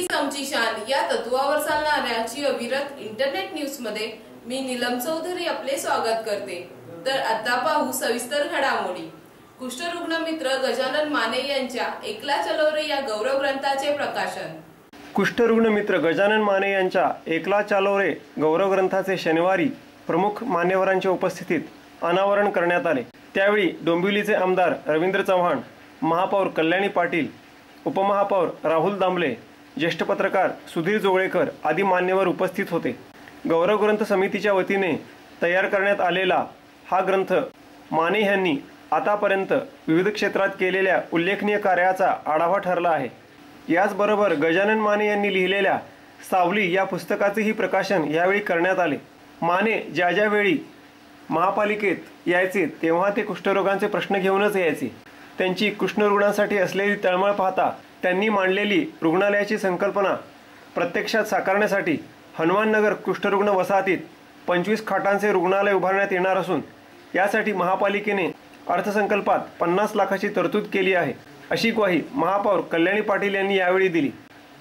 हीच आमची शान या तत्वावर चालणाऱ्या अविरत इंटरनेट न्यूज मध्ये मी नीलम चौधरी आपले स्वागत करते। तर आता पाहू सविस्तर घडामोडी। कुष्ठरुग्ण मित्र गजानन माने यांच्या एकला चलो रे या गौरव ग्रंथाचे प्रकाशन। कुष्ठरुग्ण मित्र गजानन माने यांच्या एकला चलो रे गौरव ग्रंथाचे शनिवारी प्रमुख मान्यवरांच्या उपस्थितीत अनावरण करण्यात आले। त्यावेळी डोंबिवलीचे आमदार रवींद्र चव्हाण, महापौर कल्याणी पाटील, उपमहापौर राहुल दामले, ज्येष्ठ पत्रकार सुधीर जोगळेकर आदी मान्यवर उपस्थित होते। गौरव ग्रंथ समितीच्या वतीने तयार करण्यात आलेला हा ग्रंथ माने यांनी आतापर्यंत विविध क्षेत्रात केलेल्या उल्लेखनीय कार्याचा आढावा ठरला आहे। याचबरोबर गजानन माने यांनी लिहिलेल्या सावली या पुस्तकाचेही प्रकाशन यावेळी करण्यात आले। माने ज्या वेळी महापालिकेत यायचे तेव्हा ते कुष्ठरोगांचे प्रश्न घेऊनच यायचे। त्यांची कुष्ठरुग्णांसाठी असलेली तळमळ पाहता त्यांनी मांडलेली रुग्णालयाची संकल्पना प्रत्यक्षात साकारण्यासाठी हनुमाननगर कुष्ठरुग्ण वसाहतीत 25 खाटांचे रुग्णालय उभारण्यात येणार असून यासाठी महापालिकेने अर्थसंकल्पात 50 लाखाची तरतूद केली आहे, अशी ग्वाही महापौर कल्याणी पाटील यांनी यावेळी दिली।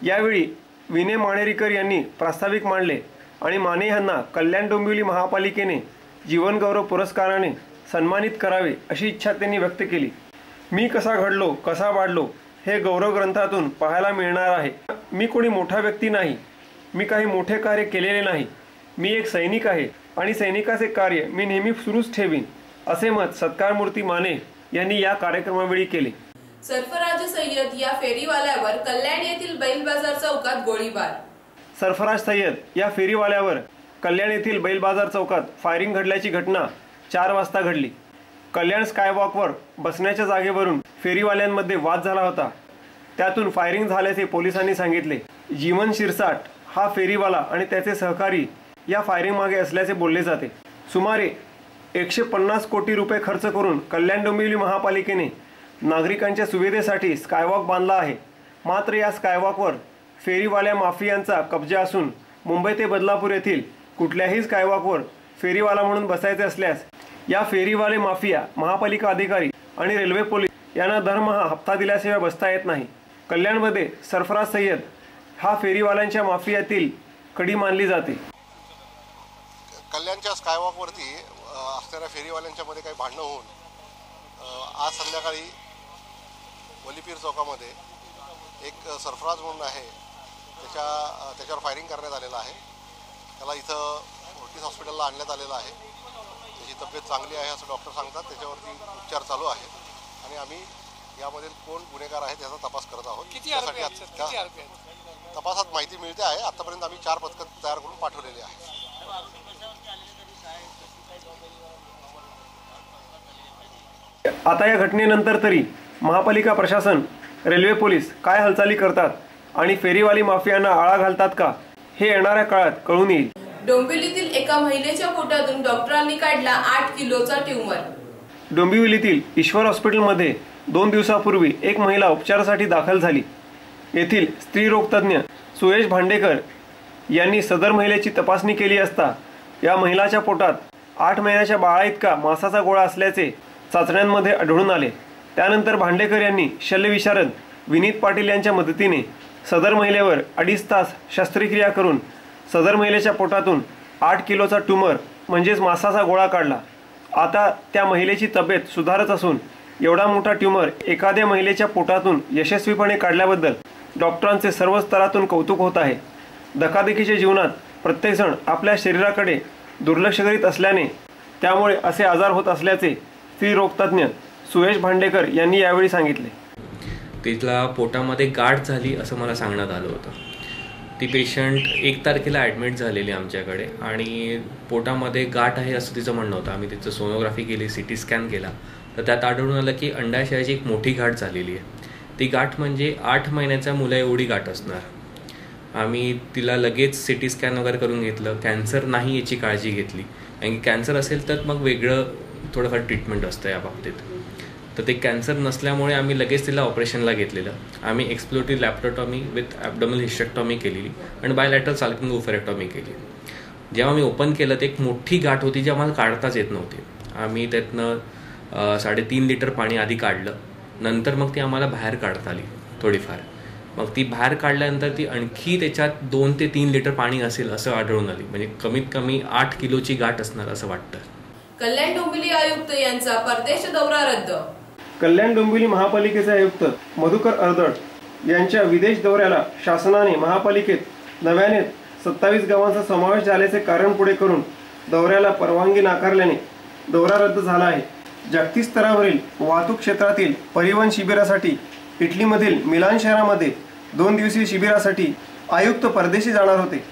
यावेळी विनय माणेरीकर यांनी प्रास्ताविक मांडले आणि माने यांना कल्याण डोंबिवली महापालिकेने जीवन गौरव पुरस्काराने सन्मानित करावे अशी इच्छा त्यांनी व्यक्त केली। मी कसा घडलो कसा वाढलो हे गौरव ग्रंथातून पाहायला मिळणार आहे। मी कोणी मोठा व्यक्ती नाही, मी काही मोठे कार्य केलेले नाही, मी एक सैनिक आहे आणि सैनिकाचे कार्य मी नेहमी सुरूच ठेवीन, असे मत सत्कारमूर्ती माने यांनी या कार्यक्रमावेळी केले। सरफराज सय्यद या फेरीवाल्यावर कल्याण येथील बैल बाजार चौकात गोळीबार। सरफराज सय्यद या फेरीवाल्यावर कल्याण येथील बैल बाजार चौकात फायरिंग घडल्याची घटना 4 वाजता घडली। कल्याण स्कायवॉकवर बसण्याच्या जागेवरून फेरीवाल्यांमध्ये वाद झाला होता, त्यातून फायरिंग झाल्याचे पोलिसांनी सांगितले। जीवन शिरसाट हा फेरीवाला आणि त्याचे सहकारी या फायरिंग मागे असल्याचे बोलले जाते। सुमारे 150 कोटी रुपये खर्च करून कल्याण डोंबिवली महापालिकेने नागरिकांच्या सुविधेसाठी स्कायवॉक बांधला आहे। मात्र या स्कायवॉकवर फेरीवाल्या माफियांचा कब्जा असून मुंबई ते बदलापूर येथील कुठल्याही स्कायवॉकवर फेरीवाला म्हणून बसायचे असल्यास या फेरीवाले माफिया, महापालिका अधिकारी आणि रेल्वे पोलीस यांना दरमहा हप्ता दिल्याशिवाय बसता येत नाही। कल्याणमध्ये सरफराज सय्यद हा फेरीवाल्यांच्या माफियातील कडी मानली जाते। कल्याणच्या स्कायवॉकवरती असणाऱ्या फेरीवाल्यांच्या मध्ये काही भांडणं होऊन आज संध्याकाळी वलीपीर चौकामध्ये एक सरफराज म्हणून आहे त्याच्यावर फायरिंग करण्यात आलेलं आहे। त्याला इथं फोर्टिस हॉस्पिटलला आणण्यात आलेलं आहे। त्याची तब्येत चांगली आहे असं डॉक्टर सांगतात। त्याच्यावरती उपचार चालू आहेत आणि आम्ही यामध्ये कोण गुन्हेगार आहे त्याचा तपास करत आहोत। त्यासाठी तपासात माहिती मिळते आहे। आतापर्यंत आम्ही 4 पथकं तयार करून पाठवलेली आहे। आता या घटनेनंतर तरी महापालिका प्रशासन, रेल्वे पोलीस काय हालचाली करतात आणि फेरीवाली माफियांना आळा घालतात का, हे येणाऱ्या काळात कळून येईल। डोंबिवलीतील एका महिलेच्या पोटातून डॉक्टरांनी काढला 8 किलोचा ट्यूमर। डोंबिवलीतील ईश्वर हॉस्पिटलमध्ये 2 दिवसापूर्वी एक महिला उपचारासाठी दाखल झाली। येथील स्त्रीरोग तज्ञ सुयश भांडेकर यांनी सदर महिलेची तपासणी केली असता या महिलाच्या पोटात 8 महिन्याच्या बाळा इतका मांसाचा गोळा असल्याचे चाचण्यांमध्ये आढळून आले। त्यानंतर भांडेकर यांनी शल्यविशारद विनीत पाटील यांच्या मदतीने सदर महिलेवर 2.5 तास शस्त्रक्रिया करून सदर महिलेच्या पोटातून 8 किलोचा ट्यूमर म्हणजेच मांसाचा गोळा काढला। आता त्या महिलेची तब्येत सुधारत असून एवढा मोठा ट्यूमर एखाद्या महिलेच्या पोटातून यशस्वीपणे काढल्याबद्दल डॉक्टरांचे सर्व स्तरातून कौतुक होत आहे। धकाधकीच्या जीवनात प्रत्येकजण आपल्या शरीराकडे दुर्लक्ष करीत असल्याने त्यामुळे असे आजार होत असल्याचे स्त्रीरोगतज्ञ सुयश भांडेकर यांनी यावेळी सांगितले। तिला पोटामध्ये गाठ झाली असं मला सांगण्यात आलं होतं। ती पेशंट 1 तारखेला ॲडमिट झालेली आमच्याकडे आणि पोटामध्ये गाठ आहे असं तिचं म्हणणं होतं। आम्ही तिचं सोनोग्राफी केली, CT स्कॅन केला, तर त्यात आढळून आलं की अंडाशयाची एक मोठी गाठ झालेली आहे। ती गाठ म्हणजे 8 महिन्याच्या मुला एवढी गाठ असणार। आम्ही तिला लगेच CT स्कॅन वगैरे करून घेतलं। कॅन्सर नाही याची काळजी घेतली, आणि कॅन्सर असेल तर मग वेगळं थोडंफार ट्रीटमेंट असतं या बाबतीत। तर ते कॅन्सर नसल्यामुळे आम्ही लगेच तिला ऑपरेशनला घेतलेलं। आम्ही एक्सप्लोरेटरी लॅप्रोटॉमी विथ ॲब्डोमिनल हिस्टेक्टॉमी केलेली आणि बायलॅटरल साल्किंग ओफेरेक्टॉमी केली। जेव्हा मी ओपन केलं ते एक मोठी गाठ होती जी आम्हाला काढताच येत नव्हती। आम्ही त्यातनं 3.5 लिटर पाणी आधी काढलं, नंतर मग ती आम्हाला बाहेर काढता आली थोडीफार। मग ती बाहेर काढल्यानंतर ती आणखी त्याच्यात 2 ते 3 लिटर पाणी असेल असं आढळून आली. म्हणजे कमीत कमी 8 किलोची गाठ असणार असं वाटतं. कल्याण डोंबिवली आयुक्त यांचा परदेश दौरा रद्द. कल्याण डोंबिवली महापालिकेचे आयुक्त मधुकर अरदड यांच्या विदेश दौऱ्याला शासनाने महापालिकेत नव्याने 27 गावांचा समावेश झाल्याचे कारण पुढे करून दौऱ्याला परवानगी नाकारल्याने दौरा रद्द झाला आहे. जागतिक स्तरावरील वाहतूक क्षेत्रातील परिवहन शिबिरासाठी इटलीमधील मिलान शहरामध्ये 2 दिवसीय शिबिरासाठी आयुक्त परदेशी जाणार होते.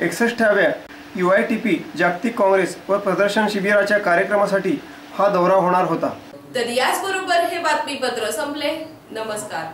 61व्या UITP जागतिक काँग्रेस व प्रदर्शन शिबिराच्या कार्यक्रमासाठी हा दौरा होणार होता. तर याचबरोबर हे बातमीपत्र संपले. नमस्कार.